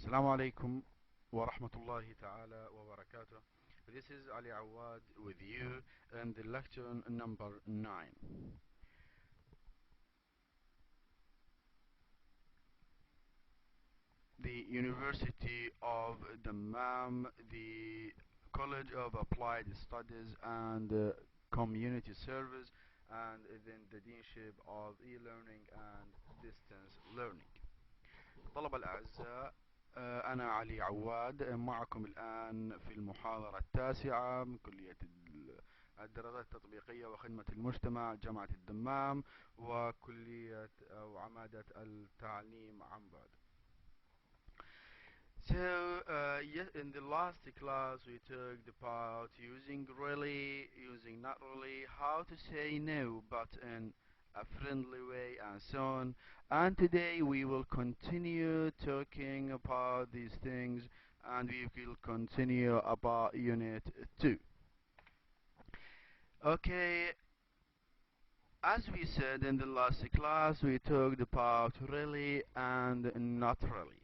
السلام عليكم ورحمة الله تعالى وبركاته. This is Ali Awad with you in the lecture number 9. The University of Dammam, the College of Applied Studies and Community Service, and then the Deanship of E-Learning and Distance Learning. طلبة الأعزاء، أنا علي عواد معكم الآن في المحاضرة التاسعة من كلية الدراسات التطبيقية وخدمة المجتمع جامعة الدمام وكلية أو عمادة التعليم عن بعد. So, yes, in the last class we talked about using really, using not really, how to say no but in a friendly way and so on. And today we will continue talking about these things, and we will continue about unit 2. Okay, as we said in the last class, we talked about really and not really.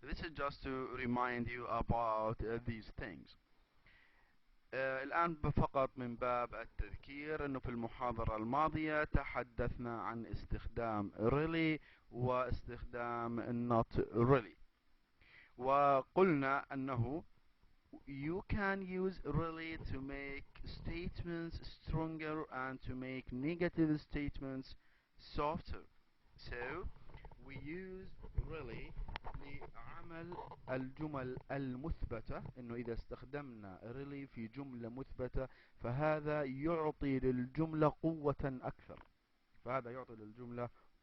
This is just to remind you about these things. الآن فقط من باب التذكير أنه في المحاضرة الماضية تحدثنا عن استخدام really واستخدام not really، وقلنا أنه you can use really to make statements stronger and to make negative statements softer. So we use really لعمل الجمل المثبتة، انه اذا استخدمنا really في جملة مثبتة فهذا يعطي للجملة قوة اكثر،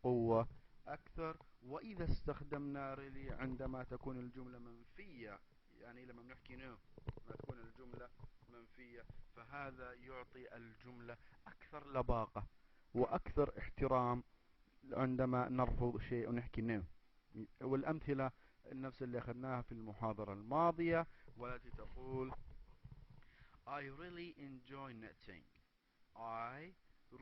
قوة اكثر. واذا استخدمنا really عندما تكون الجملة منفية، يعني لما بنحكي no لما تكون الجملة منفية فهذا يعطي الجملة اكثر لباقة واكثر احترام عندما نرفض شيء ونحكي no. والأمثلة نفس اللي أخذناها في المحاضرة الماضية، والتي تقول I really enjoy knitting. I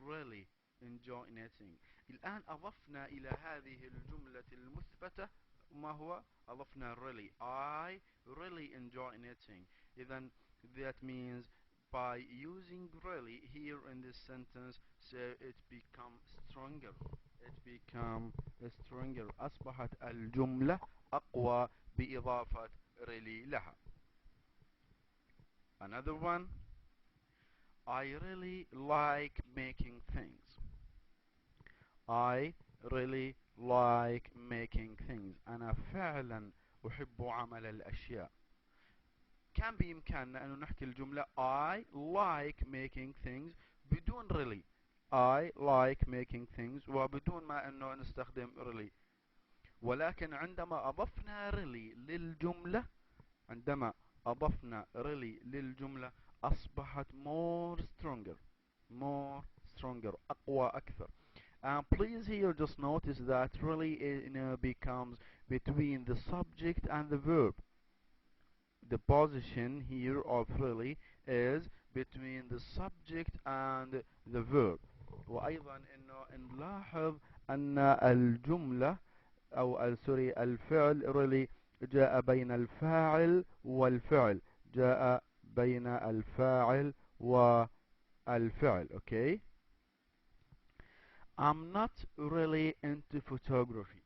really enjoy knitting. الآن أضفنا إلى هذه الجملة المثبتة ما هو؟ أضفنا really. I really enjoy knitting. إذن that means by using really here in this sentence, so it becomes stronger. It becomes stronger. أصبحت الجملة أقوى بإضافة really لها. Another one. I really like making things. I really like making things. أنا فعلا أحب عمل الأشياء. كان بإمكاننا أن نحكي الجملة I like making things بدون really. I like making things وبدون ما أنه نستخدم really. ولكن عندما أضفنا really للجملة، أصبحت more stronger أقوى أكثر. And please here just notice that really becomes between the subject and the verb. The position here of really is between the subject and the verb. وأيضا إنه نلاحظ أن الجملة أو سوري الفعل really جاء بين الفاعل والفعل، okay. I'm not really into photography.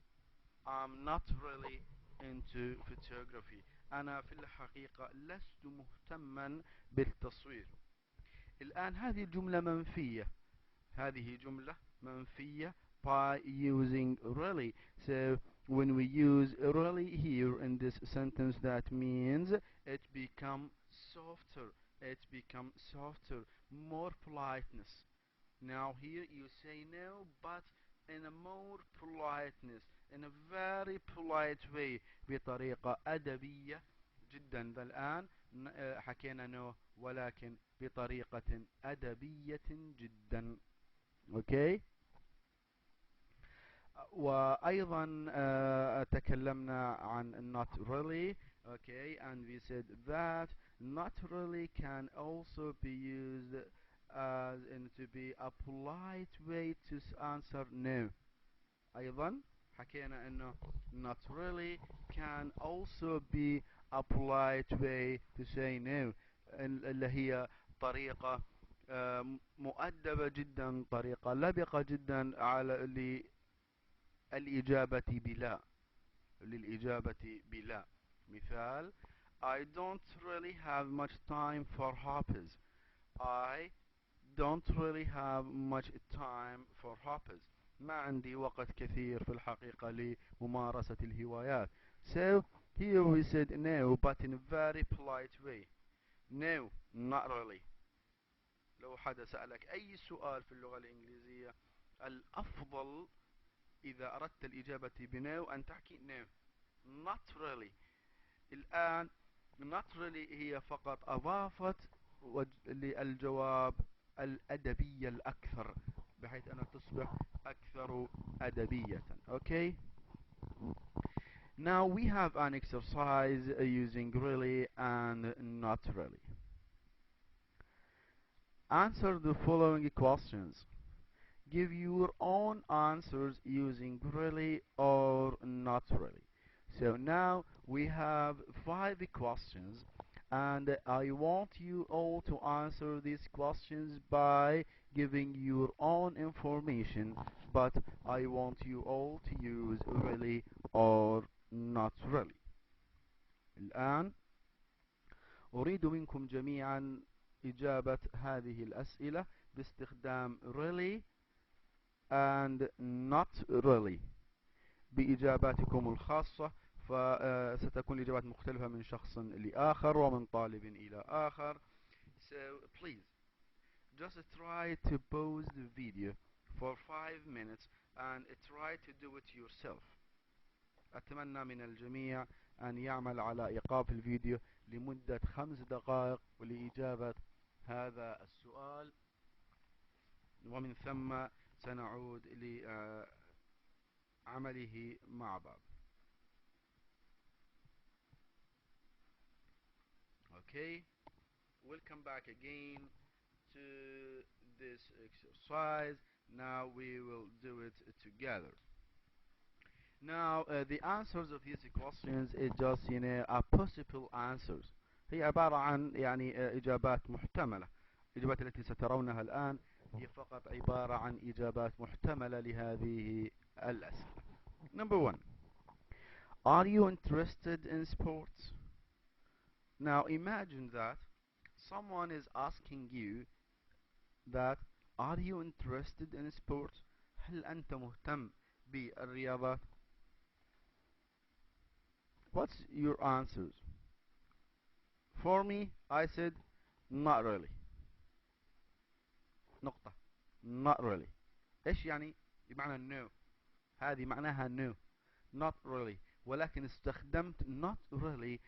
أنا في الحقيقة لست مهتما بالتصوير. الآن هذه جملة منفية by using really. So when we use really here in this sentence, that means it becomes softer, more politeness. Now here you say no, but in a more politeness, in a very polite way، بطريقة أدبية جدا. الآن حكينا no ولكن بطريقة أدبية جدا. okay. وأيضا تكلمنا عن not really. okay, and we said that not really can also be used as in to be a polite way to answer no. أيضا حكينا انه not really can also be a polite way to say no، اللي هي طريقة مؤدبة جدا، طريقة لبقة جدا على للإجابة بلا، للإجابة بلا. مثال: I don't really have much time for hobbies. I don't really have much time for hobbies. ما عندي وقت كثير في الحقيقة لممارسة الهوايات. So here we said no but in a very polite way. No, not really. لو حدا سألك أي سؤال في اللغة الإنجليزية، الأفضل إذا أردت الإجابة بنو أن تحكي no. Not really. الآن not really هي فقط أضافت للجواب الأدبية الأكثر، بحيث أنها تصبح أكثر أدبية. Okay. Now we have an exercise using really and not really. Answer the following questions. Give your own answers using really or not really. So now we have 5 questions, and I want you all to answer these questions by giving your own information, but I want you all to use really or not really. الآن أريد منكم جميعا إجابة هذه الأسئلة باستخدام really and not really بإجاباتكم الخاصة، فستكون الإجابات مختلفة من شخص لآخر ومن طالب إلى آخر. So please just try to pause the video for 5 minutes and try to do it yourself. أتمنى من الجميع أن يعمل على إيقاف الفيديو لمدة 5 دقائق لإجابة هذا السؤال، ومن ثم سنعود لعمله مع بعض. Okay, we'll come back again to this exercise. Now we will do it together. Now the answers of these questions is just a possible answers. هي عبارة عن إجابات محتملة. الإجابات التي سترونها الآن هي فقط عبارة عن إجابات محتملة لهذه الأسئلة. Number 1. Are you interested in sports? Now imagine that someone is asking you that are you interested in sports؟ هل أنت مهتم بالرياضات؟ What's your answers? For me, I said not really. نقطة. Not really. إيش يعني؟ بمعنى no. هذه معناها no. Not really. ولكن استخدمت not really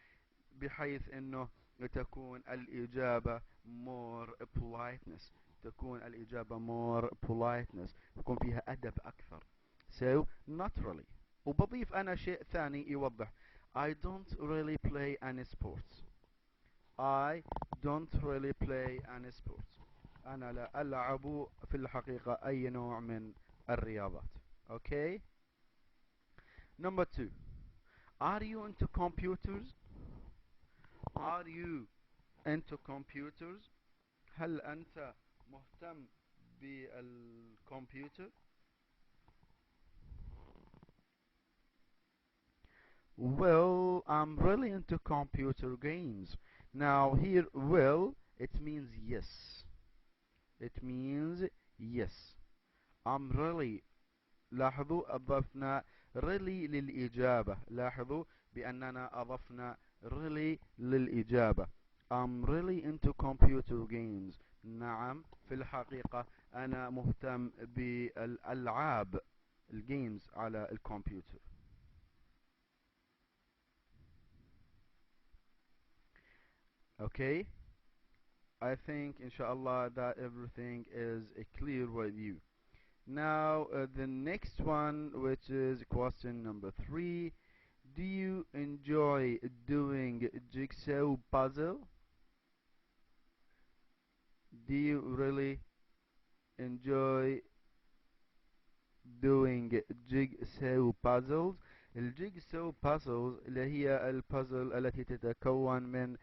بحيث انه تكون الإجابة more politeness، تكون الإجابة more politeness، يكون فيها أدب أكثر. So not really. وبضيف أنا شيء ثاني يوضح. I don't really play any sports. I don't really play any sports. أنا لا ألعب في الحقيقة أي نوع من الرياضات. Okay. Number 2. Are you into computers? Are you into computers؟ هل أنت مهتم بالكمبيوتر؟ Well, I'm really into computer games. Now here, well, it means yes. It means yes. I'm really. لاحظوا أضفنا really للإجابة. لاحظوا بأننا أضفنا really للإجابة. I'm really into computer games. نعم، في الحقيقة أنا مهتم بالألعاب الجيمز على الكمبيوتر. Okay, I think inshallah that everything is clear with you. Now the next one, which is question number 3. Do you enjoy doing jigsaw puzzle? Do you really enjoy doing jigsaw puzzles. الجيجساو puzzles اللي هي البازل التي تتكون من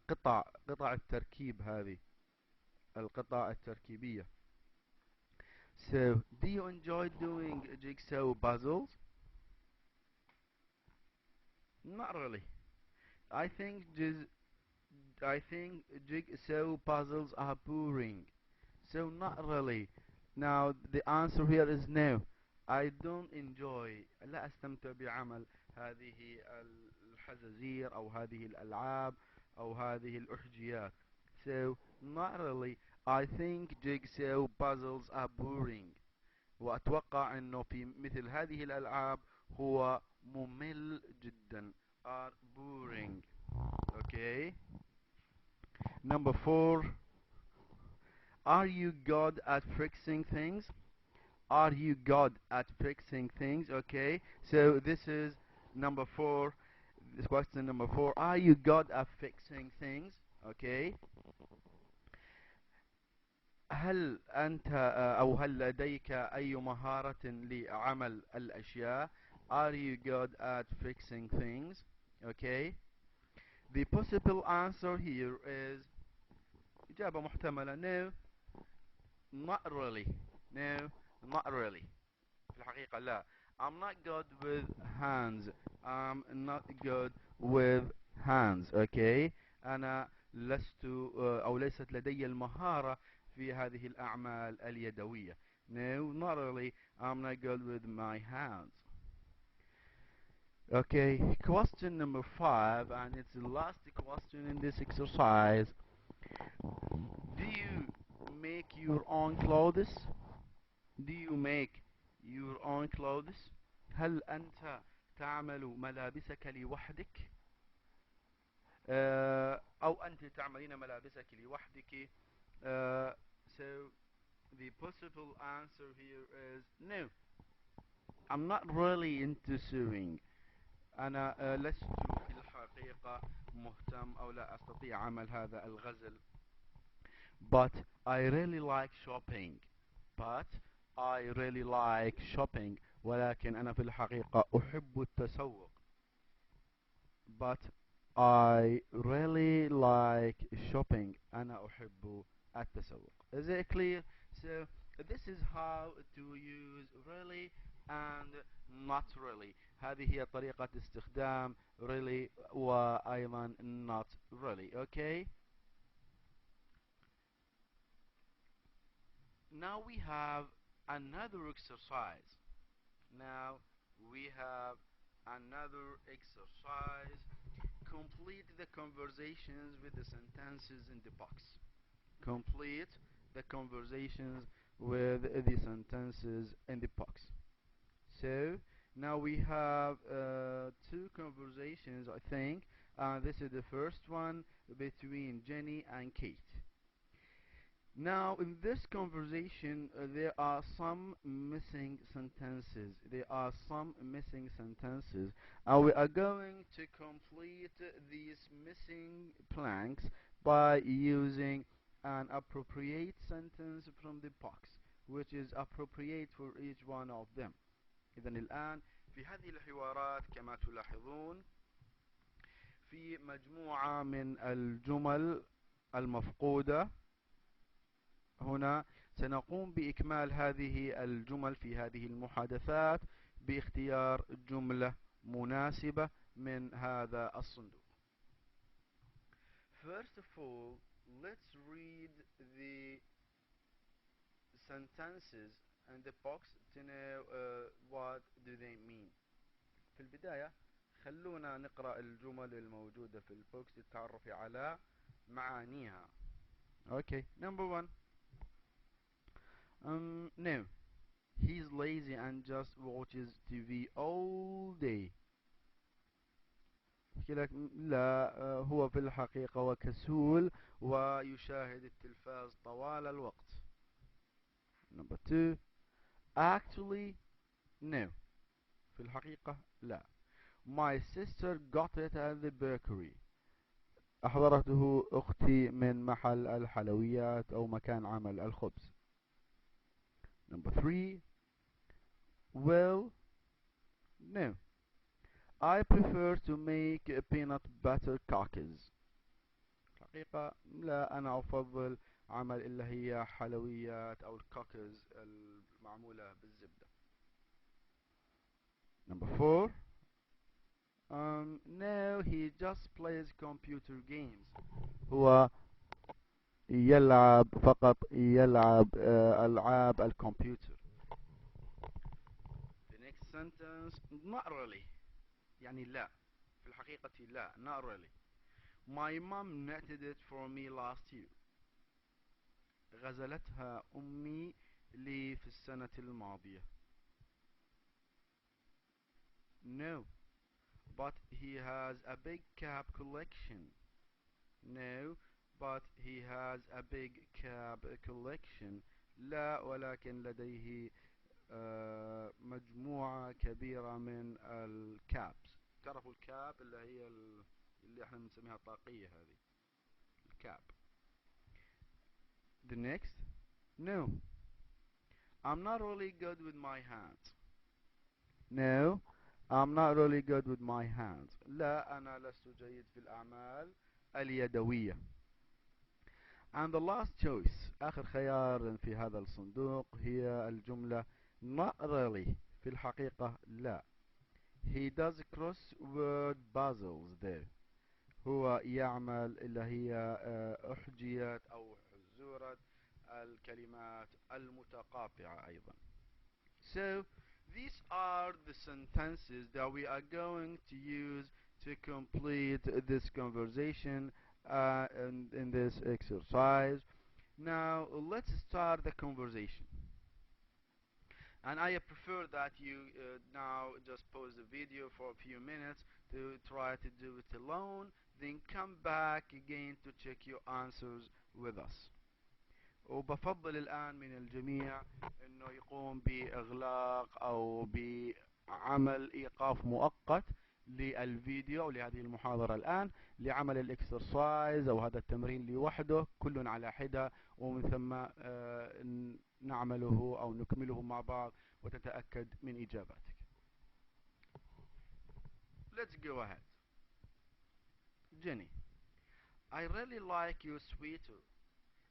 قطع التركيب هذه، القطع التركيبية. So, do you enjoy doing jigsaw puzzles? Not really. I think I think jigsaw puzzles are boring. So not really. Now the answer here is no. I don't enjoy. لا أستمتع بعمل هذه الحزازير أو هذه الألعاب أو هذه الأحجيات. So not really. I think jigsaw puzzles are boring. وأتوقع أنه في مثل هذه الألعاب هو ممل جدا. Are boring. Okay. Number 4. Are you good at fixing things? Are you good at fixing things? Okay. So this is number 4. This question number 4. Are you good at fixing things? Okay. هل أنت أو هل لديك أي مهارة لعمل الأشياء؟ Are you good at fixing things? Okay. The possible answer here is إجابة محتملة. No, not really. No, not really. في الحقيقة لا. I'm not good with hands. I'm not good with hands. Okay. أنا لست أو ليست لدي المهارة في هذه الأعمال اليدوية. No, not really. I'm not good with my hands. Okay, question number 5, and it's the last question in this exercise. Do you make your own clothes? Do you make your own clothes? هل أنت تعمل ملابسك لوحدك؟ أو أنت تعملين ملابسك لوحدك؟ So the possible answer here is no. I'm not really into sewing. أنا لست في الحقيقة مهتم أو لا أستطيع عمل هذا الغزل. But I really like shopping. But I really like shopping. ولكن أنا في الحقيقة أحب التسوق. But I really like shopping. أنا أحب التسوق. Is it clear? So this is how to use really and not really. هذه هي طريقة استخدام really وأيضا not really. Okay? Now we have another exercise. Now we have another exercise. Complete the conversations with the sentences in the box. Complete the conversations with the sentences in the box. So now we have 2 conversations, I think. This is the first one between Jenny and Kate. Now, in this conversation, there are some missing sentences. There are some missing sentences. And we are going to complete these missing blanks by using an appropriate sentence from the box, which is appropriate for each one of them. إذن الآن في هذه الحوارات كما تلاحظون في مجموعة من الجمل المفقودة. هنا سنقوم بإكمال هذه الجمل في هذه المحادثات باختيار جملة مناسبة من هذا الصندوق. First of all, let's read the sentences in the box to know what do they mean. في البداية خلونا نقرأ الجمل الموجودة في البوكس للتعرف على معانيها. Okay, number 1. No, he's lazy and just watches TV all day. لا هو في الحقيقة وكسول ويشاهد التلفاز طوال الوقت. Number 2. Actually, no. في الحقيقة لا. My sister got it at the bakery. أحضرته أختي من محل الحلويات أو مكان عمل الخبز. Number 3. Well, no. I prefer to make peanut butter cookies. حقيقة لا، أنا أفضل عمل اللي هي حلويات أو الكوكيز المعمولة بالزبدة. Number 4. No, he just plays computer games. هو يلعب ألعاب الكمبيوتر. The next sentence, not really. يعني لا، في الحقيقة لا، not really. My mom knitted it for me last year. غزلتها أمي لي في السنة الماضية. No, but he has a big cap collection. No, but he has a big cap collection. لا، ولكن لديه مجموعة كبيرة من الكابس. تعرفوا الكاب اللي هي اللي احنا بنسميها طاقية، هذه الكاب. The next. No, I'm not really good with my hands. No, I'm not really good with my hands. لا، أنا لست جيد في الأعمال اليدوية. And the last choice، آخر خيار في هذا الصندوق هي الجملة not really، في الحقيقة لا. He does crossword puzzles there. هو يعمل اللي هي أحجية أو حزورة الكلمات المتقاطعة أيضا. So these are the sentences that we are going to use to complete this conversation in this exercise. Now let's start the conversation. And I prefer that you now just pause the video for a few minutes to try to do it alone, then come back again to check your answers with us. وبفضل الآن من الجميع أنه يقوم بإغلاق أو بعمل إيقاف مؤقت للفيديو أو لهذه المحاضرة الآن لعمل الإكسرسايز أو هذا التمرين لوحده كل على حدة، ومن ثم نعمله أو نكمله مع بعض وتتأكد من إجاباتك. Let's go ahead. Jenny, I really like your sweater.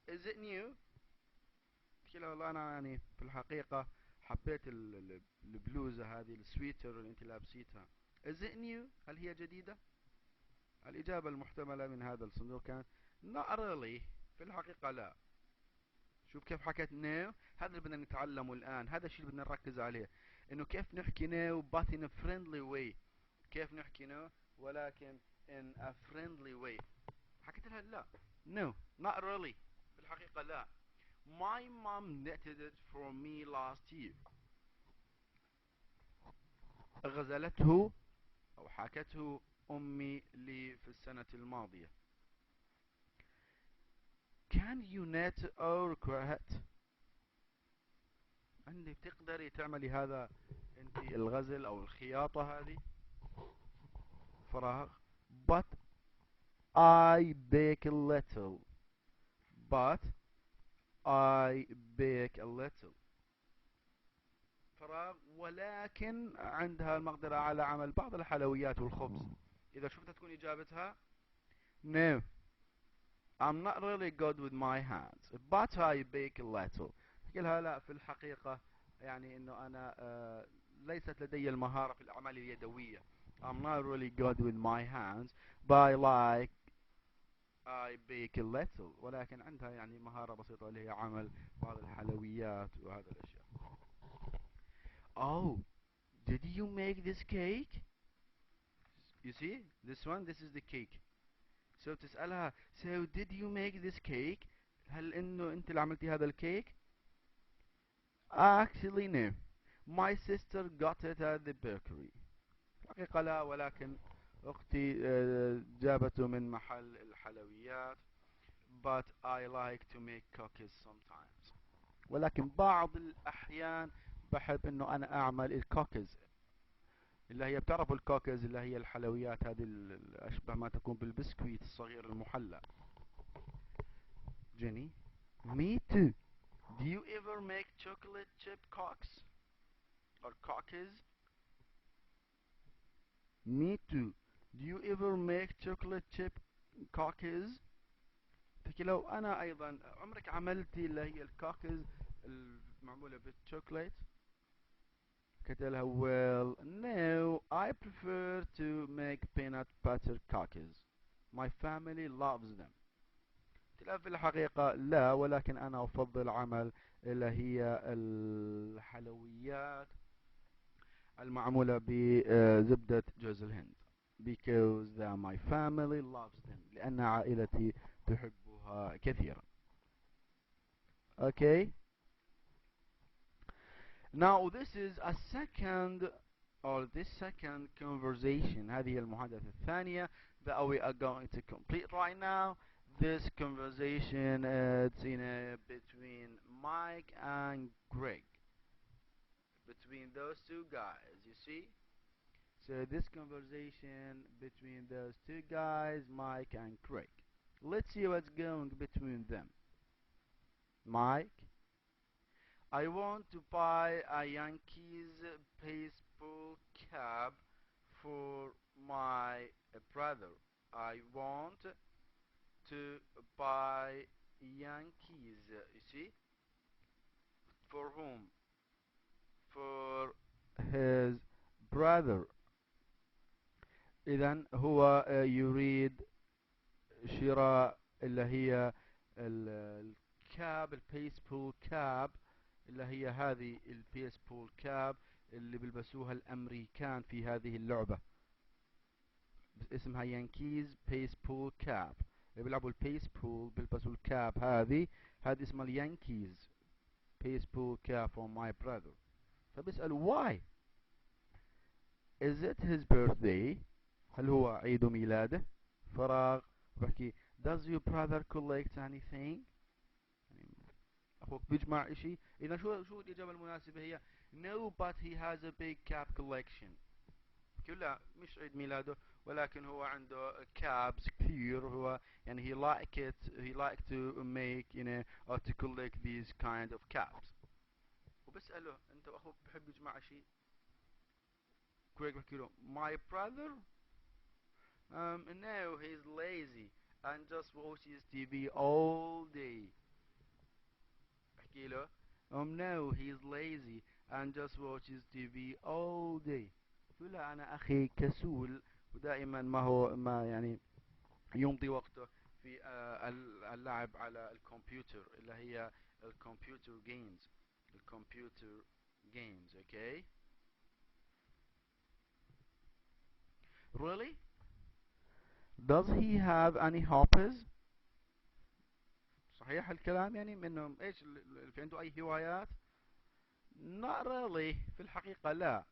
Is it new? كلا والله أنا يعني في الحقيقة حبيت البلوزة هذه السويتر اللي أنت لابسيتها. Is it new؟ هل هي جديدة؟ الإجابة المحتملة من هذا الصندوق كانت not really، في الحقيقة لا. شوف كيف حكيت no، هذا اللي بدنا نتعلمه الآن، هذا الشيء اللي بدنا نركز عليه، إنه كيف نحكي no but in a friendly way. كيف نحكي no ولكن in a friendly way. حكيت لها لا، no not really، في الحقيقة لا. My mom knitted it for me last year. غزلته أو حكته أمي لي في السنة الماضية. Can you knit or crochet؟ عندي بتقدري تعملي هذا أنت الغزل أو الخياطة هذه؟ فراغ. But I bake a little. But I bake a little. فراغ. ولكن عندها المقدرة على عمل بعض الحلويات والخبز. إذا شفتها تكون إجابتها No, I'm not really good with my hands but I bake a little. لها لا، في الحقيقة يعني إنه أنا ليست لدي المهارة في الأعمال اليدوية. I'm not really good with my hands but I bake a little. ولكن عندها يعني مهارة بسيطة اللي هي عمل بعض الحلويات وهذا الأشياء. Oh, did you make this cake? You see, this is the cake. So تسألها so did you make this cake؟ هل إنه أنت اللي عملتي هذا الكيك؟ Actually no. My sister got it at the bakery. حقيقة لا، ولكن أختي جابته من محل الحلويات. But I like to make cookies sometimes. ولكن بعض الأحيان بحب إنه أنا أعمل الكوكيز اللي هي بتعرفوا الكوكيز اللي هي الحلويات هذه أشبه ما تكون بالبسكويت الصغير المحلى. Jenny, me too. Do you ever make chocolate chip cookies؟ or cookies? Me too. Do you ever make chocolate chip cookies? فكي لو أنا أيضا عمرك عملتي اللي هي الكوكيز المعمولة بالشوكولات؟ قلت لها well no I prefer to make peanut butter cookies my family loves them. قلت لها في الحقيقة لا ولكن أنا أفضل عمل اللي هي الحلويات المعمولة بزبدة جوز الهند because my family loves them لأن عائلتي تحبها كثيرا. Okay. Now this is a second or this second conversation. هذه المحادثة الثانية that we are going to complete right now. This conversation is between Mike and Greg. Between those two guys, you see? So this conversation between those two guys, Mike and Greg. Let's see what's going between them. Mike, I want to buy a Yankees baseball cap for my brother. I want to buy Yankees, you see? For whom? For his brother. إذن هو يريد شراء اللي هي الكاب البيسبول كاب اللي هي هذه البيسبول كاب اللي بيلبسوها الأمريكان في هذه اللعبة اسمها يانكيز بيسبول كاب اللي بيلعبوا البيسبول بيلبسوا الكاب هذه اسمها اليانكيز بيسبول كاب for my brother. فبيسألوا why is it his birthday هل هو عيد ميلاده فراغ بحكي does your brother collect anything يعني أخوك بيجمع إشي. إذا شو الإجابة المناسبة هي no but he has a big cap collection. لا مش عيد ميلاده ولكن هو عنده cabs كثير هو يعني he like to make or to collect these kind of caps. وبسأله أنت وأخوك بحب يجمع شيء؟ كويك بحكي له my brother no he's lazy and just watches TV all day. بحكي له no he's lazy and just watches TV all day. يقول لا أنا أخي كسول ودائما ما يعني يمضي وقته في اللعب على الكمبيوتر اللي هي الكمبيوتر جيمز الكمبيوتر جيمز. okay. Really? Does he have any hobbies? صحيح الكلام يعني منهم ايش في عنده اي هوايات؟ Not really في الحقيقة لا.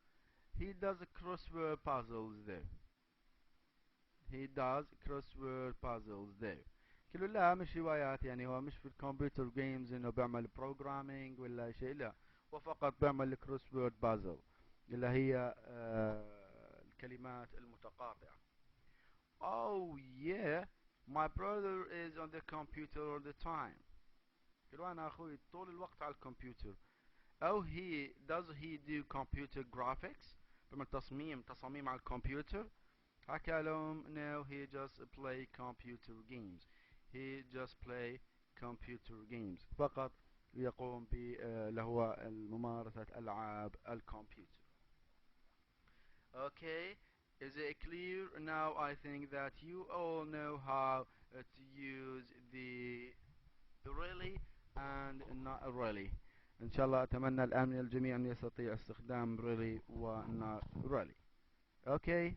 He does crossword puzzles though. He does crossword puzzles though. كله لا مش هوايات يعني هو مش في الكمبيوتر جيمز انه بيعمل بروجرامينج ولا شيء لا هو فقط بيعمل crossword puzzle اللي هي الكلمات المتقاطعة. Oh yeah my brother is on the computer all the time. كله أنا أخوي طول الوقت على الكمبيوتر. Oh does he do computer graphics بيعمل تصاميم على الكمبيوتر. حكى لهم no he just play computer games. He just play computer games فقط يقوم اللي هو ممارسة ألعاب الكمبيوتر. Okay, is it clear now? I think that you all know how to use the really and not really. إن شاء الله أتمنى الآن من الجميع أن يستطيع استخدام really و not really. Okay.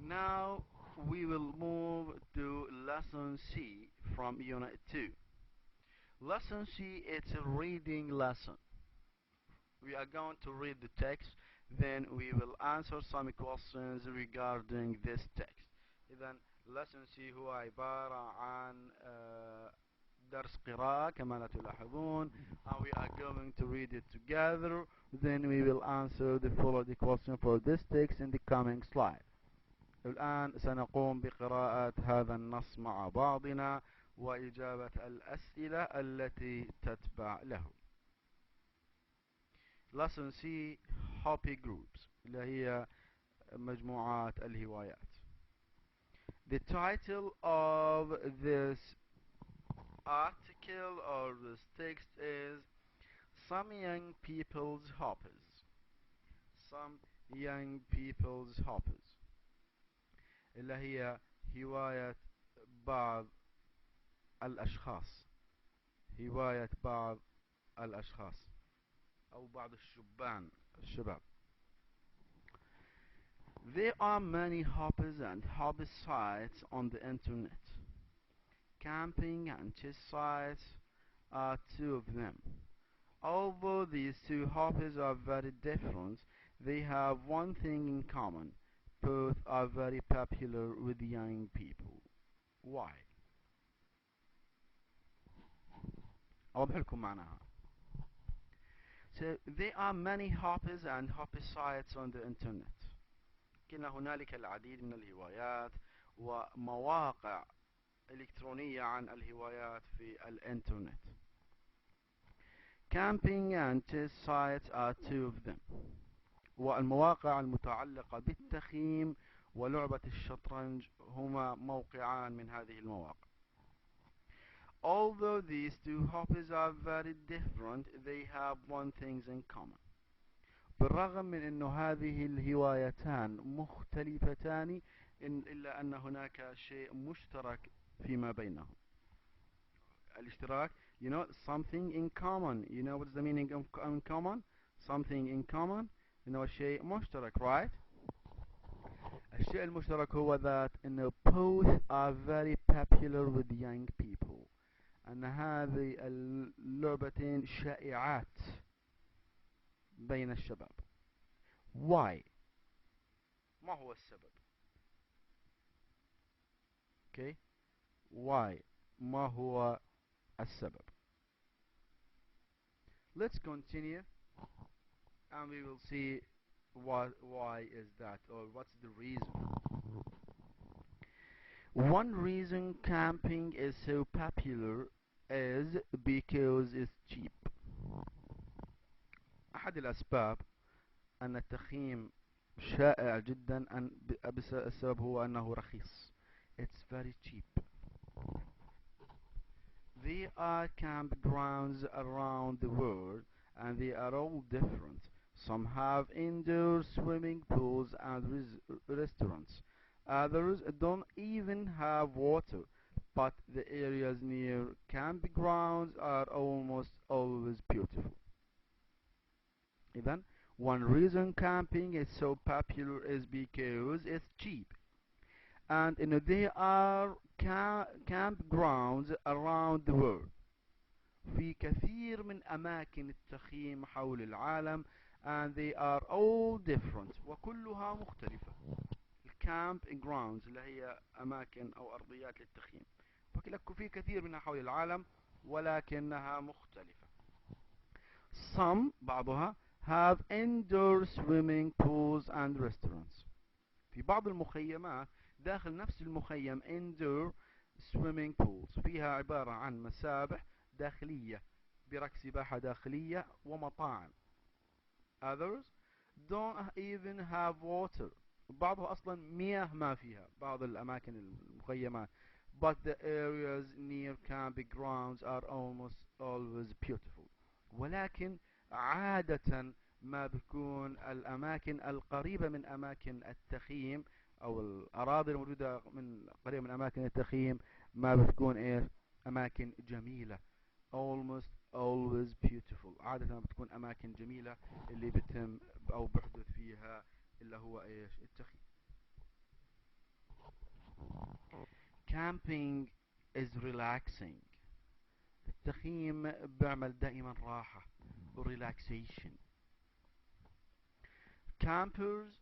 Now we will move to lesson C from unit 2. Lesson C it's a reading lesson. We are going to read the text then we will answer some questions regarding this text. إذن lesson C هو عبارة عن درس قراءة كما لا تلاحظون and we are going to read it together then we will answer the following question for this text in the coming slide. الآن سنقوم بقراءة هذا النص مع بعضنا وإجابة الأسئلة التي تتبع له. lesson C hobby groups اللي هي مجموعات الهوايات. The title of this article or this text is Some Young People's Hobbies. Some Young People's Hobbies اللي هي هواية بعض الأشخاص. هواية بعض الأشخاص أو بعض الشباب. There are many hobbies and hobby sites on the internet. Camping and chess sites are two of them. Although these two hobbies are very different, they have one thing in common. Both are very popular with young people. Why? أوضح لكم معناها. So there are many hobbies and hobby sites on the internet. كنا هنالك العديد من الهوايات ومواقع إلكترونية عن الهوايات في الإنترنت. Camping and chess sites are two of them. والمواقع المتعلقة بالتخييم ولعبة الشطرنج هما موقعان من هذه المواقع. Although these two hobbies are very different, they have one thing in common. بالرغم من أن هذه الهوايتان مختلفتان إلا أن هناك شيء مشترك فيما بينهم. الاشتراك, you know, something in common. You know what's the meaning of in common? Something in common. You know, شيء مشترك, right? الشيء المشترك هو that إنه both are very popular with young people. أن هذه اللعبتين شائعات بين الشباب. Why? ما هو السبب؟ Okay? Why? ما هو السبب؟ Let's continue and we will see why is that or what's the reason. One reason camping is so popular is because it's cheap. أحد الأسباب أن التخييم شائع جدا السبب هو أنه رخيص. It's very cheap. There are campgrounds around the world and they are all different. Some have indoor swimming pools and restaurants. Others don't even have water, but the areas near campgrounds are almost always beautiful. Even one reason camping is so popular is because it's cheap. And there are campgrounds around the world. في كثير من أماكن التخييم حول العالم and they are all different وكلها مختلفة. campgrounds اللي هي أماكن أو أرضيات للتخييم في كثير منها حول العالم ولكنها مختلفة. Some بعضها have indoor swimming pools and restaurants. في بعض المخيمات داخل نفس المخيم indoor swimming pools فيها عبارة عن مسابح داخلية برك سباحة داخلية ومطاعم. Others don't even have water. بعضها أصلا مياه ما فيها بعض الأماكن المخيمات. But the areas near campgrounds are almost always beautiful. ولكن عادة ما بتكون الأماكن القريبة من أماكن التخييم أو الأراضي الموجودة قريبة من أماكن التخييم ما بتكون إيه أماكن جميلة. almost always beautiful. عادة ما بتكون أماكن جميلة اللي بتم أو بحدث فيها اللي هو إيش التخييم. Camping is relaxing. التخييم بيعمل دائما راحة relaxation. Campers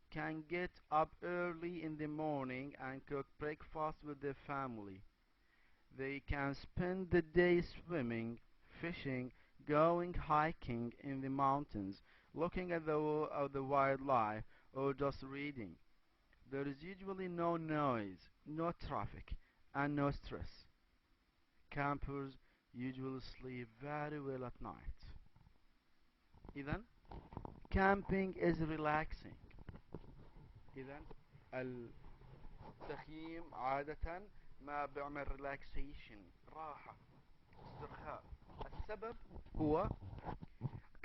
can get up early in the morning and cook breakfast with their family. They can spend the day swimming, fishing, going hiking in the mountains, looking at the wildlife, or just reading. There is usually no noise, no traffic, and no stress. Campers usually sleep very well at night. إذن camping is relaxing. إذا التخييم عادة ما بيعمل relaxation، راحة، استرخاء. السبب هو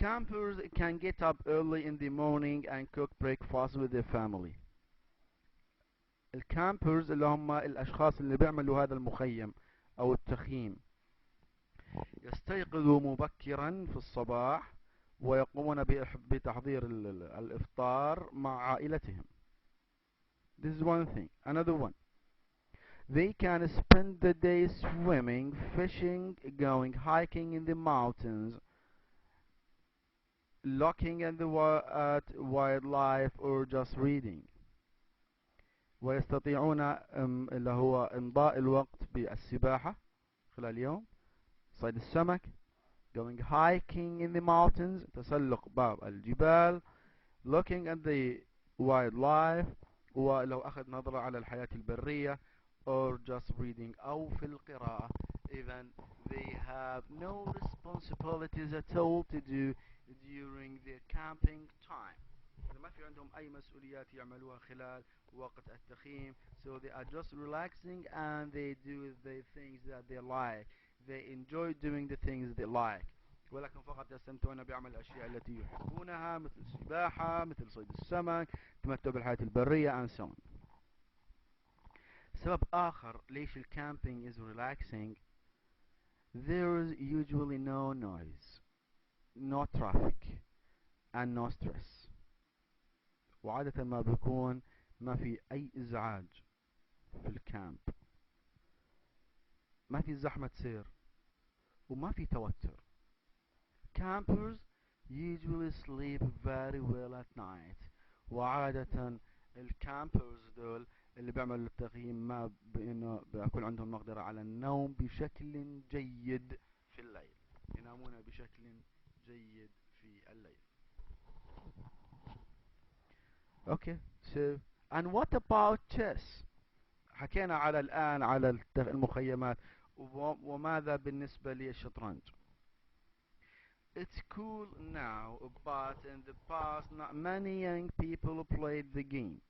campers can get up early in the morning and cook breakfast with their family. الكامبرز اللي هم الأشخاص اللي بيعملوا هذا المخيم أو التخييم يستيقظوا مبكرا في الصباح ويقومون بتحضير الإفطار مع عائلتهم. This is one thing. Another one. They can spend the day swimming, fishing, going hiking in the mountains, looking at wildlife, or just reading. ويستطيعون اللي هو إمضاء الوقت بالسباحة خلال اليوم، صيد السمك، going hiking in the mountains، تسلق بعض الجبال، looking at the wildlife، ولو أخذ نظرة على الحياة البرية، or just reading، أو في القراءة. إذا they have no responsibilities at all to do during their camping time. ما في عندهم أي مسؤوليات يعملوها خلال وقت التخييم. So they are just relaxing and they do the things that they like. They enjoy doing the things they like. ولكن فقط يستمتعون بعمل الأشياء التي يحبونها، مثل السباحة، مثل صيد السمك، التمتع بالحياة البرية and so on. سبب آخر ليش الكامبينج is relaxing. There is usually no noise, no traffic, and no stress. وعادة ما بيكون ما في أي إزعاج في الكامب، ما في زحمة سير، وما في توتر. Campers usually sleep very well at night. وعادة الكامبرز دول اللي بيعملوا التخييم ما بإنه بيكون عندهم مقدرة على النوم بشكل جيد في الليل، ينامون بشكل جيد في الليل. Okay, so and what about chess؟ حكينا على الآن على المخيمات، وماذا بالنسبة للشطرنج؟ It's cool now, but in the past not many young people played the game.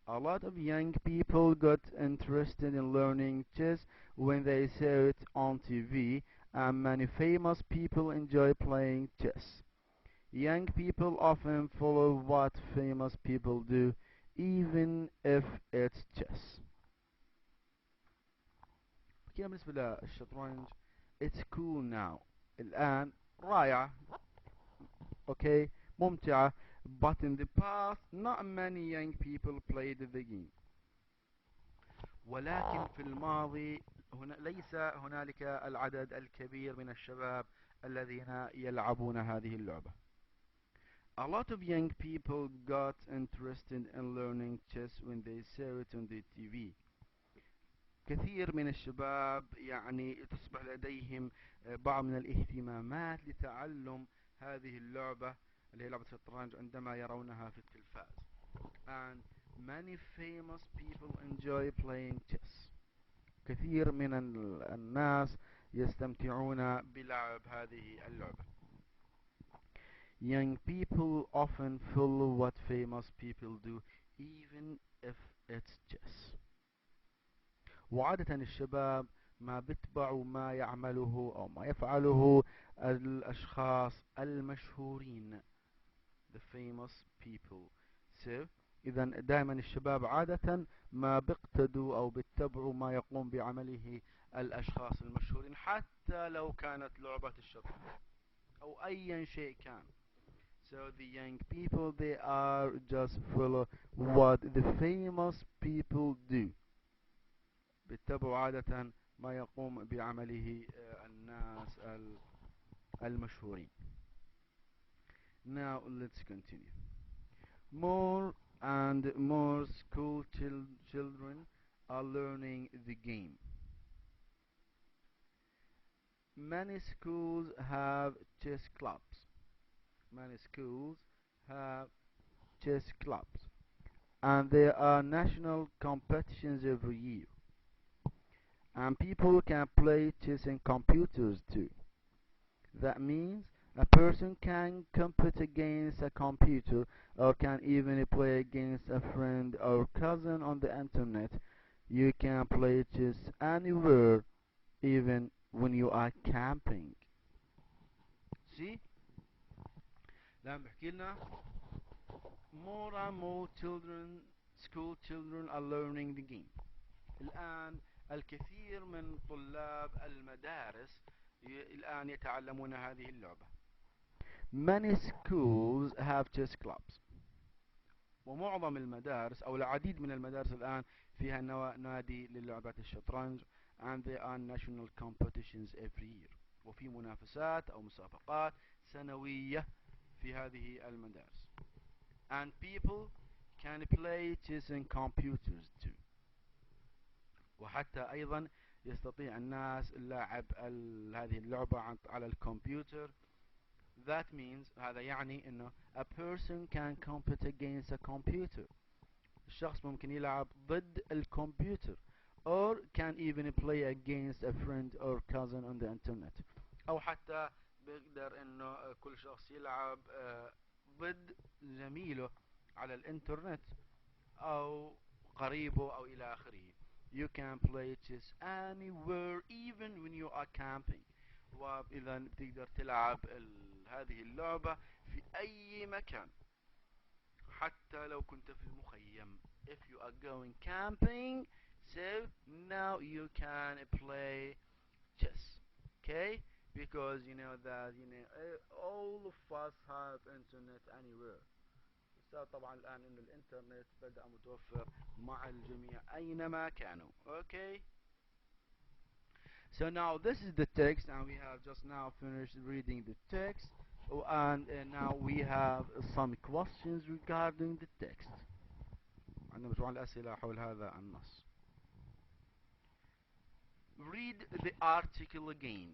A lot of young people got interested in learning chess when they saw it on TV, and many famous people enjoy playing chess. Young people often follow what famous people do, even if it's chess. كده بالنسبة للشطرنج it's cool now، الآن رائعة، okay، ممتعة. But in the past not many young people played the game. ولكن في الماضي ليس هنالك العدد الكبير من الشباب الذين يلعبون هذه اللعبة. A lot of young people got interested in learning chess when they saw it on the TV. كثير من الشباب يعني تصبح لديهم بعض من الاهتمامات لتعلم هذه اللعبة اللي هي لعبة الشطرنج عندما يرونها في التلفاز. And many famous people enjoy playing chess. كثير من الناس يستمتعون بلعب هذه اللعبة. Young people often follow what famous people do, even if it's chess. وعادة الشباب ما بيتبعوا ما يعمله أو ما يفعله الأشخاص المشهورين، the famous people. So إذا دائما الشباب عادة ما بيقتدوا أو بيتبعوا ما يقوم بعمله الأشخاص المشهورين، حتى لو كانت لعبة الشطرنج أو أي شيء كان. So the young people, they are just follow what the famous people do. بيتبعوا عادة ما يقوم بعمله الناس المشهورين. Now let's continue. More and more school children are learning the game. Many schools have chess clubs. Many schools have chess clubs, and there are national competitions every year. And people can play chess in computers too. That means A person can compete against a computer or can even play against a friend or cousin on the internet. You can play chess anywhere, even when you are camping. See? الآن بحكي لنا more and more children, school children are learning the game. الآن الكثير من طلاب المدارس الآن يتعلمون هذه اللعبة. Many schools have chess clubs. ومعظم المدارس أو العديد من المدارس الآن فيها نادي للعبة الشطرنج and there are national competitions every year. وفي منافسات أو مسابقات سنوية في هذه المدارس. And people can play chess in computers too. وحتى أيضا يستطيع الناس اللعب هذه اللعبة على الكمبيوتر. That means هذا يعني إنه a person can compete against a computer. الشخص ممكن يلعب ضد الكمبيوتر or can even play against a friend or cousin on the internet. أو حتى بيقدر إنه كل شخص يلعب ضد زميله على الإنترنت أو قريبه أو إلى آخره. You can play chess anywhere even when you are camping. وإذا بتقدر تلعب هذه اللعبة في أي مكان حتى لو كنت في المخيم. If you are going camping, so now you can play chess. Okay? Because you know that all of us have internet anywhere. طبعا الآن إنه الإنترنت بدأ متوفر مع الجميع أينما كانوا. Okay? So now this is the text and we have just now finished reading the text and now we have some questions regarding the text. عندنا مجموعة الأسئلة حول هذا النص. Read the article again,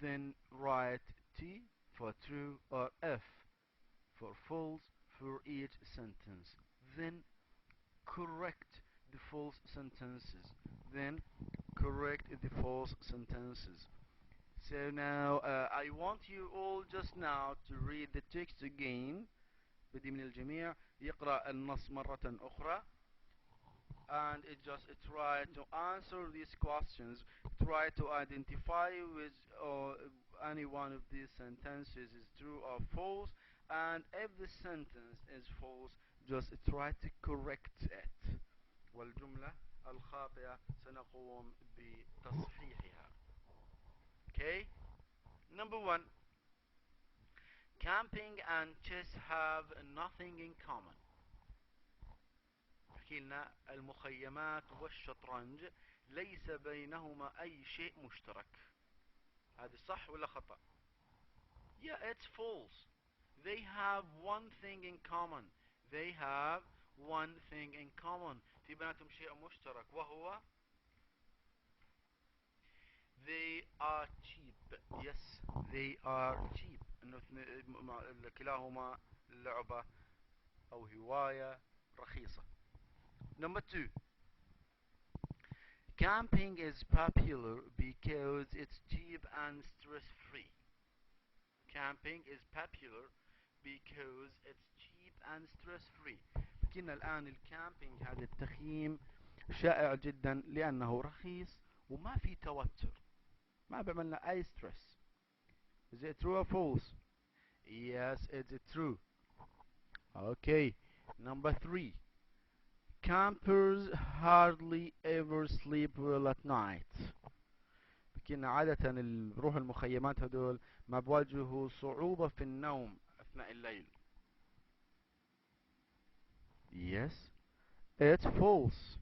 then write T for true or F for false for each sentence. Then correct the false sentences. Then correct the false sentences. So now I want you all just now to read the text again. بدي من الجميع يقرأ النص مرة أخرى and just try to answer these questions. Try to identify with any one of these sentences is true or false, and if the sentence is false just try to correct it. والجملة الخاطئة سنقوم بتصحيحها. Okay? Number 1. Camping and chess have nothing in common. احكي لنا المخيمات والشطرنج ليس بينهما أي شيء مشترك. هذا صح ولا خطأ؟ Yeah, it's false. They have one thing in common. They have one thing in common. في بيناتهم شيء مشترك وهو they are cheap. Yes, they are cheap. إنه كلاهما لعبة أو هواية رخيصة. Number 2. Camping is popular because it's cheap and stress-free. Camping is popular because it's cheap and stress-free. لكن الآن الكامبينج هذا التخييم شائع جدا لأنه رخيص وما في توتر. ما بعملنا أي stress. Is it true or false? Yes, it's true. Okay, number 3. Campers hardly ever sleep well at night. كنا عادة اللي بروح المخيمات هدول ما بواجهوا صعوبة في النوم أثناء الليل. Yes, it's false.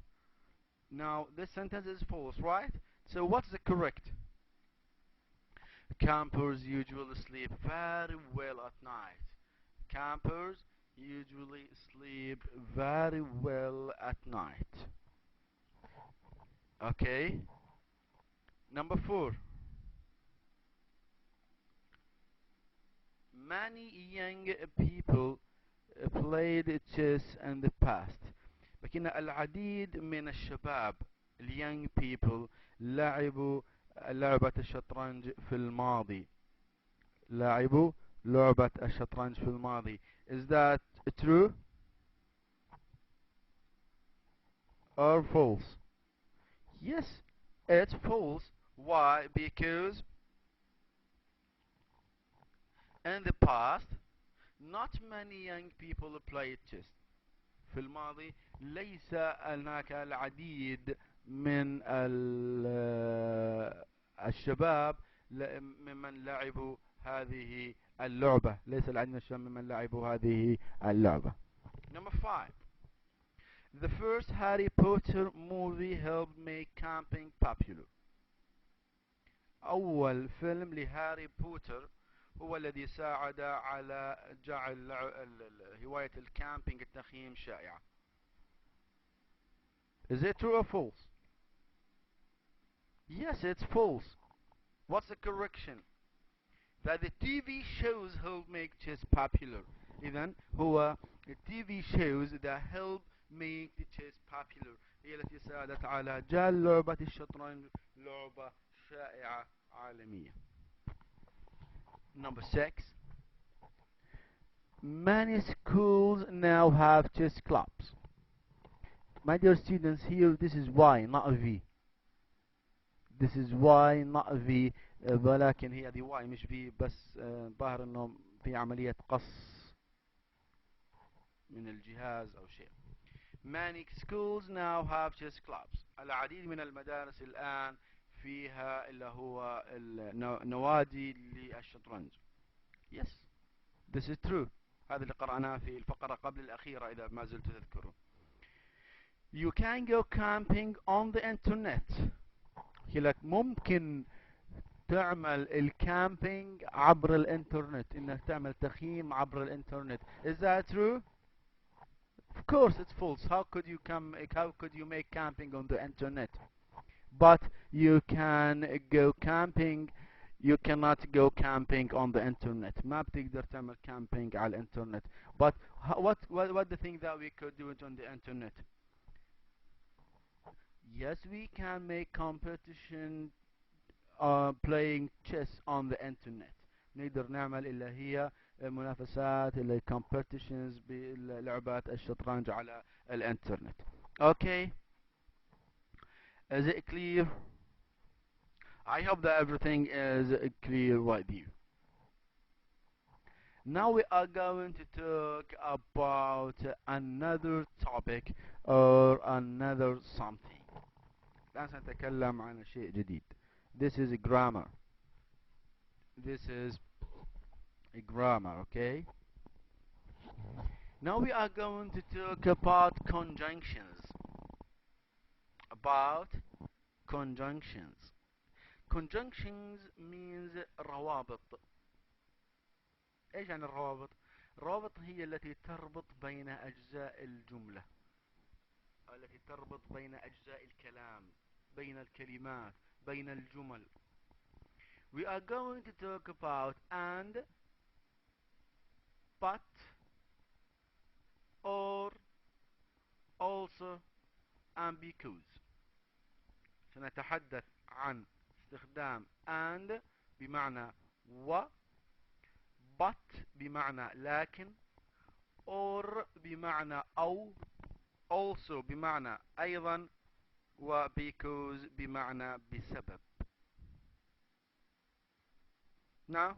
Now this sentence is false, right? So what's the correct? Campers usually sleep very well at night. Campers usually sleep very well at night. Okay. Number 4. Many young people played chess in the past. لكن العديد من الشباب young people لعبوا لعبة الشطرنج في الماضي. لعبوا لعبة الشطرنج في الماضي. Is that true or false? Yes, it's false. Why? Because in the past not many young people played chess. في الماضي ليس هناك العديد من الشباب ممن لعبوا هذه اللعبة. ليس العديد من الشباب ممن لعبوا هذه اللعبة. Number 5. The first Harry Potter movie helped make camping popular. أول فيلم لهاري بوتر هو الذي ساعد على جعل هواية الكامبينج التخييم شائعة. Is it true or false? Yes, it's false. What's the correction? That the TV shows help make chess popular. إذن هو TV shows that help make the chess popular هي التي ساعدت على جعل لعبة الشطرنج لعبة شائعة عالمية. Number 6. Many schools now have chess clubs. My dear students, here this is Y, not a V. This is Y, not a V. ولكن هي دي Y مش V، بس ظاهر انه في عملية قص من الجهاز او شيء. Many schools now have chess clubs. العديد من المدارس الآن فيها اللي هو النوادي للشطرنج. Yes, this is true. هذا اللي قرأناه في الفقرة قبل الأخيرة إذا ما زلت تذكرون. You can go camping on the internet. لك ممكن تعمل الكامبينج عبر الانترنت، انك تعمل تخييم عبر الانترنت. Is that true? Of course it's false. How could you make camping on the internet? But you can go camping. You cannot go camping on the internet. ما بتقدر تعمل camping على الانترنت. But what the thing that we could do it on the internet? Yes, we can make competition playing chess on the internet. نقدر نعمل اللي هي منافسات اللي competitions بلعبات الشطرنج على الانترنت. Okay, is it clear? I hope that everything is clear with you. Now we are going to talk about another topic or another something. الآن سنتكلم عن شيء جديد. This is grammar. This is a grammar, okay? Now we are going to talk about conjunctions. About conjunctions. Conjunctions means روابط. ايش يعني الروابط؟ الروابط هي التي تربط بين أجزاء الجملة، التي تربط بين أجزاء الكلام، بين الكلمات، بين الجمل. We are going to talk about and, but, or, also, and because. سنتحدث عن استخدام and بمعنى و، but بمعنى لكن، or بمعنى أو، also بمعنى أيضا، و because بمعنى بسبب. Now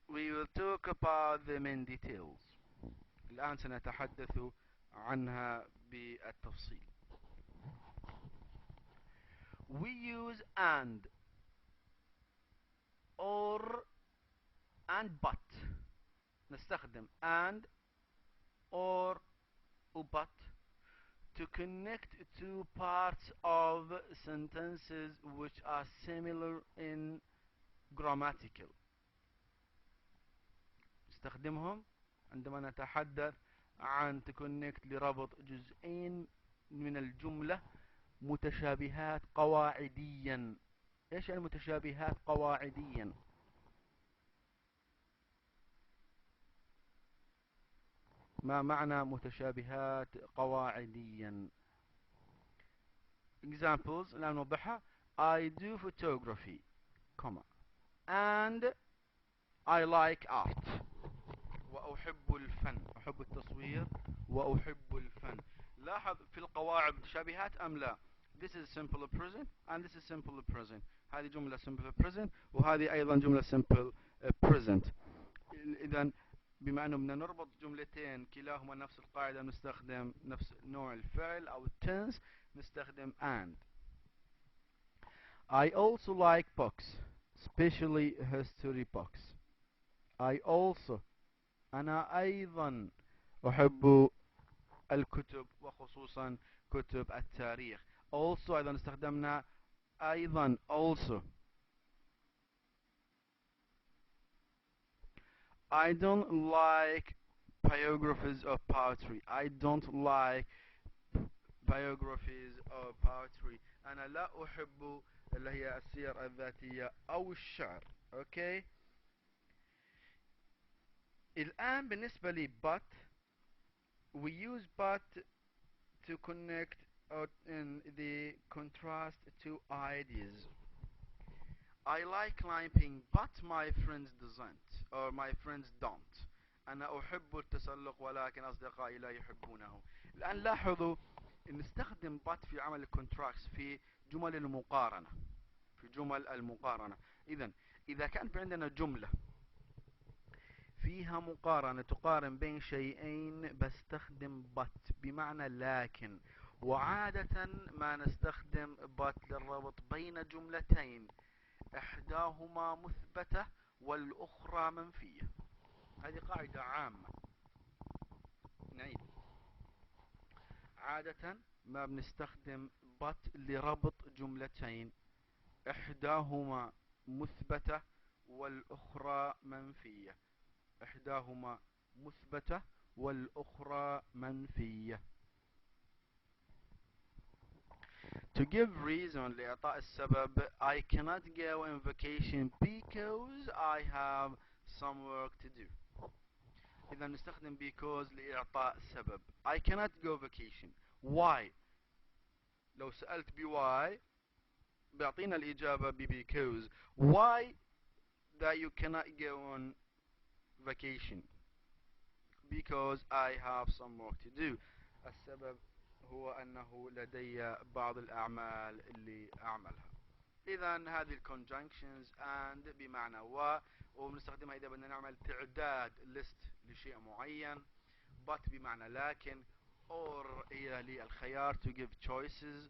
we will talk about them in details. الآن سنتحدث عنها بالتفصيل. We use and, or, and but. نستخدم and, or, but to connect two parts of sentences which are similar in grammatical. نستخدمهم عندما نتحدث عن تكونكت لربط جزئين من الجملة متشابهات قواعديا. ايش يعني متشابهات قواعديا؟ ما معنى متشابهات قواعديا؟ examples الآن نوضحها. I do photography, comma, and I like art. وأحب الفن. أحب التصوير وأحب الفن. لاحظ في القواعد متشابهات أم لا؟ This is simple present and this is simple present. هذه جملة simple present وهذه أيضا جملة simple present. إذا بما أنه بدنا نربط جملتين كلاهما نفس القاعدة نستخدم نفس نوع الفعل أو التنس نستخدم and. I also like books, especially history books. I also أنا أيضا أحب الكتب وخصوصا كتب التاريخ. also أيضا استخدمنا أيضا also. I don't like biographies of poetry. I don't like biographies of poetry. أنا لا أحب اللي هي السير الذاتية أو الشعر. أوكي. الآن بالنسبة لي but we use but to connect in the contrast two ideas. I like climbing but my friends doesn't or my friends don't. أنا أحب التسلق ولكن أصدقائي لا يحبونه. الآن لاحظوا نستخدم but في عمل الكونتراست في جمل المقارنة. في جمل المقارنة. إذا كان في عندنا جملة فيها مقارنة تقارن بين شيئين بستخدم but بمعنى لكن. وعادة ما نستخدم but للربط بين جملتين إحداهما مثبتة والأخرى منفية. هذه قاعدة عامة. نعيد. عادة ما بنستخدم but لربط جملتين إحداهما مثبتة والأخرى منفية. إحداهما مثبتة والأخرى منفية. To give reason لإعطاء السبب I cannot go on vacation because I have some work to do. إذا نستخدم because لإعطاء سبب. I cannot go vacation. Why؟ لو سألت why بيعطينا الإجابة because. Why that you cannot go on vacation? Because I have some work to do. السبب هو أنه لدي بعض الأعمال اللي أعملها. إذا هذه الكونجنكشنز and بمعنى وبنستخدمها إذا بدنا نعمل تعداد list لشيء معين. but بمعنى لكن or هي للخيار to give choices.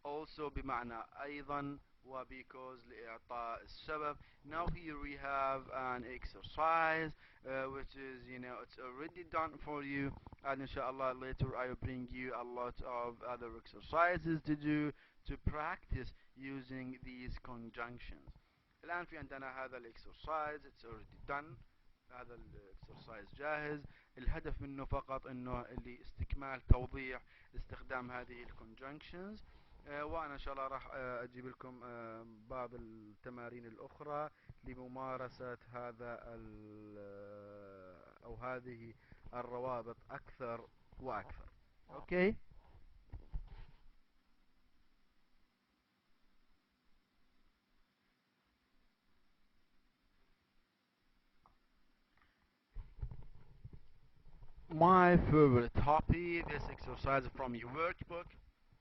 also بمعنى أيضا و because لإعطاء السبب. Now here we have an exercise which is it's already done for you, and inshallah later I will bring you a lot of other exercises to do to practice using these conjunctions. الآن في عندنا هذا exercise it's already done. هذا exercise جاهز. الهدف منه فقط انه اللي استكمال توضيح استخدام هذه conjunctions. وانا ان شاء الله راح اجيب لكم بعض التمارين الاخرى لممارسة هذا او هذه الروابط اكثر واكثر. اوكي. My favorite hobby this exercise from your workbook.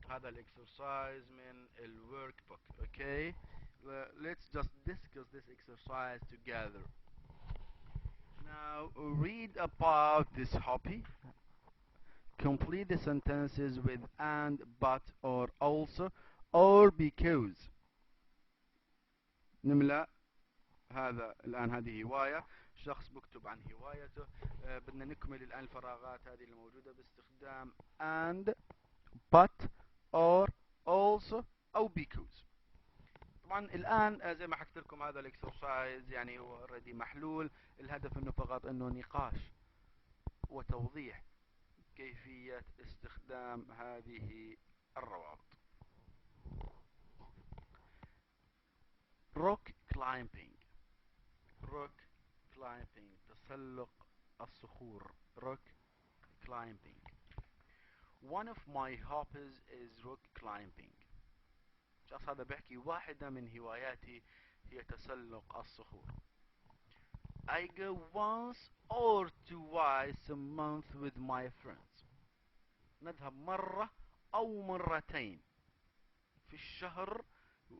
هذا الاكسرسايز من الworkbook. Okay. Let's just discuss this exercise together. Now read about this hobby. Complete the sentences with and, but, or also, or because. نملأ هذا الآن هذه هواية. شخص بكتب عن هوايته. بدنا نكمل الآن الفراغات هذه الموجودة باستخدام and, but, or, also أو because. طبعا الآن زي ما حكيت لكم هذا الاكسرسايز يعني هو already محلول. الهدف انه فقط انه نقاش وتوضيح كيفية استخدام هذه الروابط. rock climbing. rock climbing تسلق الصخور. rock climbing. one of my hobbies is rock climbing. الشخص هذا بيحكي واحدة من هواياتي هي تسلق الصخور. I go once or twice a month with my friends. نذهب مرة أو مرتين في الشهر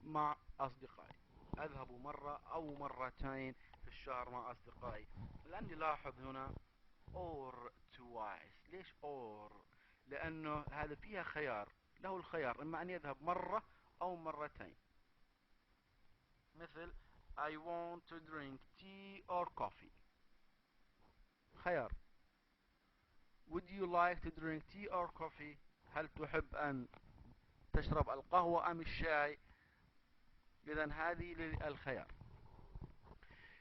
مع أصدقائي. أذهب مرة أو مرتين في الشهر مع أصدقائي. لأني لاحظ هنا or twice. ليش or؟ لأنه هذا فيها خيار، له الخيار إما أن يذهب مرة أو مرتين. مثل I want to drink tea or coffee. خيار. Would you like to drink tea or coffee؟ هل تحب أن تشرب القهوة أم الشاي؟ إذا هذه الخيار.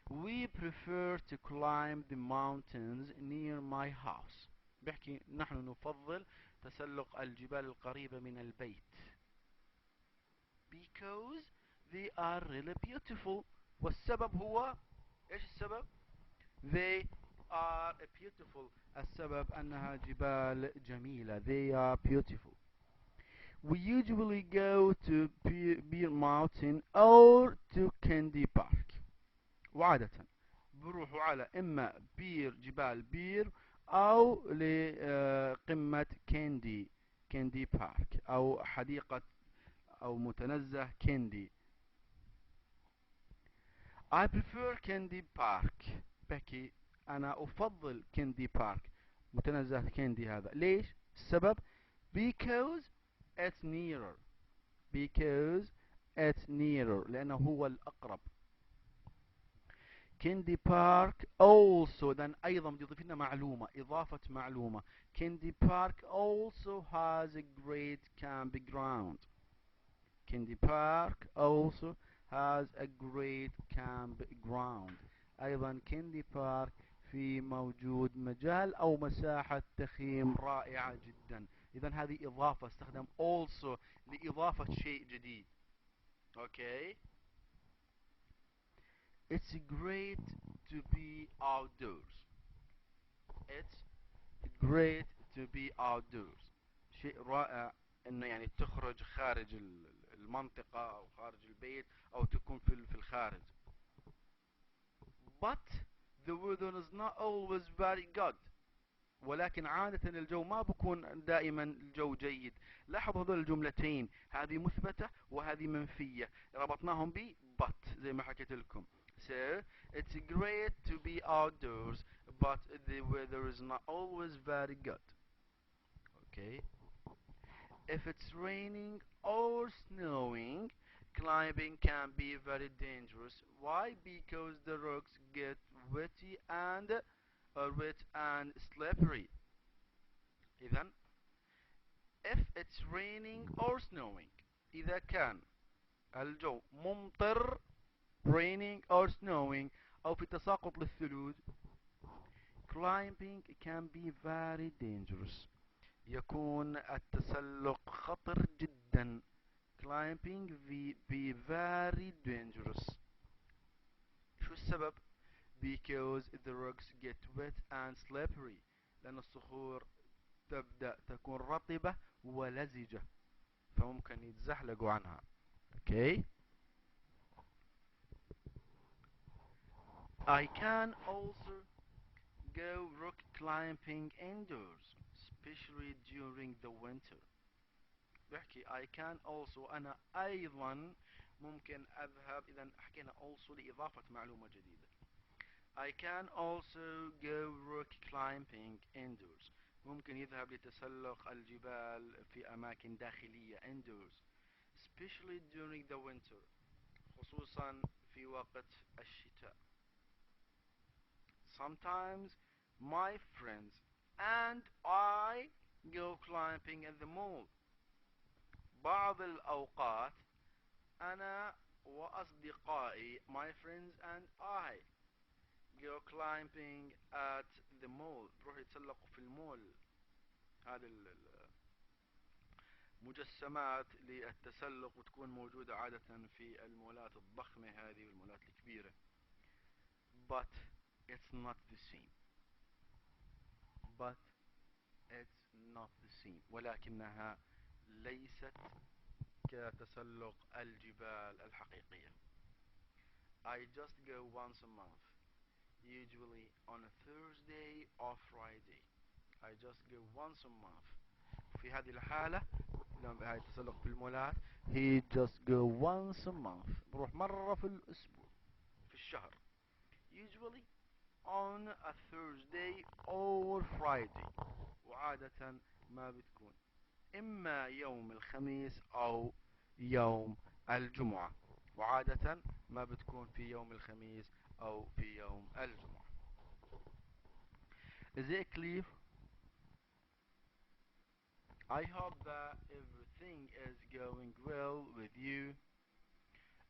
We prefer to climb the mountains near my house. بحكي نحن نفضل تسلق الجبال القريبة من البيت. Because they are really beautiful. والسبب هو إيش السبب؟ They are beautiful. السبب أنها جبال جميلة. They are beautiful. We usually go to Beer Mountain or to Candy Park. وعادة بروحوا على إما جبال بير أو لقمة كاندي بارك أو حديقة أو متنزه كاندي. I prefer Candy Park. بحكي أنا أفضل كاندي بارك متنزه كاندي. هذا ليش؟ السبب because it's nearer. because it's nearer لأنه هو الأقرب. كاندي بارك also then أيضا بيضيف لنا معلومة، إضافة معلومة. كاندي بارك also has a great campground. كاندي بارك also has a great campground. أيضا كاندي بارك في موجود مجال أو مساحة تخييم رائعة جدا. إذا هذه إضافة، استخدم also لإضافة شيء جديد. Okay. It's great to be outdoors. It's great to be outdoors. شيء رائع انه يعني تخرج خارج المنطقة او خارج البيت او تكون في الخارج. But the weather is not always very good. ولكن عادة الجو ما بكون دائما الجو جيد. لاحظوا هذول الجملتين، هذه مثبتة وهذه منفية، ربطناهم ب but زي ما حكيت لكم. So it's great to be outdoors but the weather is not always very good. Okay. If it's raining or snowing, climbing can be very dangerous. Why? Because the rocks get wet and slippery. إذا if it's raining or snowing، إذا كان الجو ممطر raining or snowing أو في تساقط للثلوج، climbing can be very dangerous. يكون التسلق خطر جدا. climbing be very dangerous. شو السبب؟ because the rocks get wet and slippery. لأن الصخور تبدأ تكون رطبة ولزجة فممكن يتزحلقوا عنها. Okay. I can also go rock climbing indoors especially during the winter. بحكي I can also أنا أيضا ممكن أذهب. إذا حكينا also لإضافة معلومة جديدة. I can also go rock climbing indoors. ممكن يذهب لتسلق الجبال في أماكن داخلية indoors especially during the winter خصوصا في وقت الشتاء. Sometimes my friends and I go climbing in the mall. بعض الأوقات أنا وأصدقائي my friends and I go climbing at the mall. بروح يتسلقوا في المول. هذه المجسمات للتسلق وتكون موجودة عادة في المولات الضخمة هذه والمولات الكبيرة. But it's not the same. But it's not the same. ولكنها ليست كتسلق الجبال الحقيقية. I just go once a month. usually on a Thursday or Friday. I just go once a month. في هذه الحالة لما بهاي التسلق في المولات he just go once a month. بروح مرة في الأسبوع في الشهر. Usually on a Thursday or Friday. وعادة ما بتكون إما يوم الخميس أو يوم الجمعة. وعادة ما بتكون في يوم الخميس أو في يوم الجمعة. Is it clear? I hope that everything is going well with you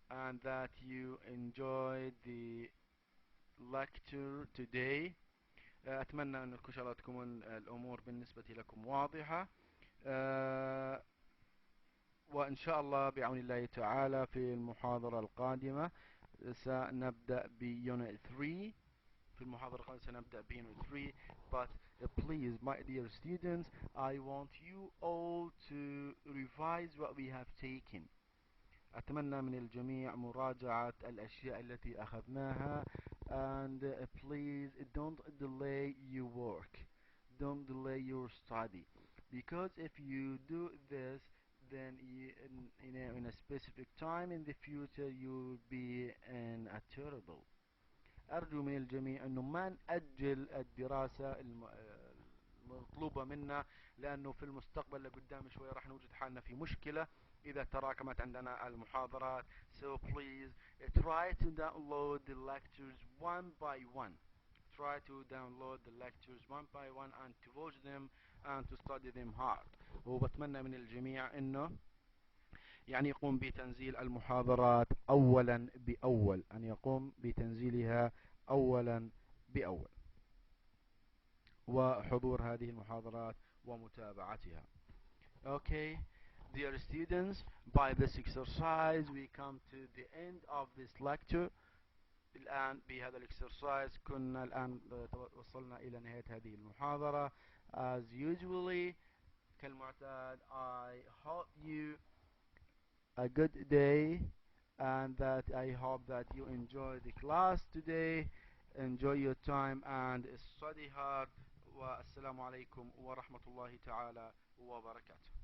and that you enjoyed the lecture today. أتمنى أن إن شاء الله تكون الأمور بالنسبة لكم واضحة. وإن شاء الله بعون الله تعالى في المحاضرة القادمة سنبدأ بيونت 3. في المحاضرة القادمة سنبدأ بيونت 3. But please, my dear students, I want you all to revise what we have taken. أتمنى من الجميع مراجعة الأشياء التي أخذناها and please don't delay your work, don't delay your study, because if you do this then in a specific time in the future you will be in a terrible. أرجو من الجميع أنه ما نأجل الدراسة المطلوبة منا لأنه في المستقبل لقدام شوي راح نوجد حالنا في مشكلة إذا تراكمت عندنا المحاضرات. So please try to download the lectures one by one. Try to download the lectures one by one and to watch them and to study them hard. وبتمنى من الجميع أنه يعني يقوم بتنزيل المحاضرات أولا بأول، أن يقوم بتنزيلها أولا بأول وحضور هذه المحاضرات ومتابعتها. Okay, dear students, by this exercise we come to the end of this lecture. الآن بهذا الاكسرسايز كنا الآن وصلنا إلى نهاية هذه المحاضرة. As usually كالمعتاد I hope you a good day and that I hope that you enjoy the class today. Enjoy your time and study hard. والسلام عليكم ورحمة الله تعالى وبركاته.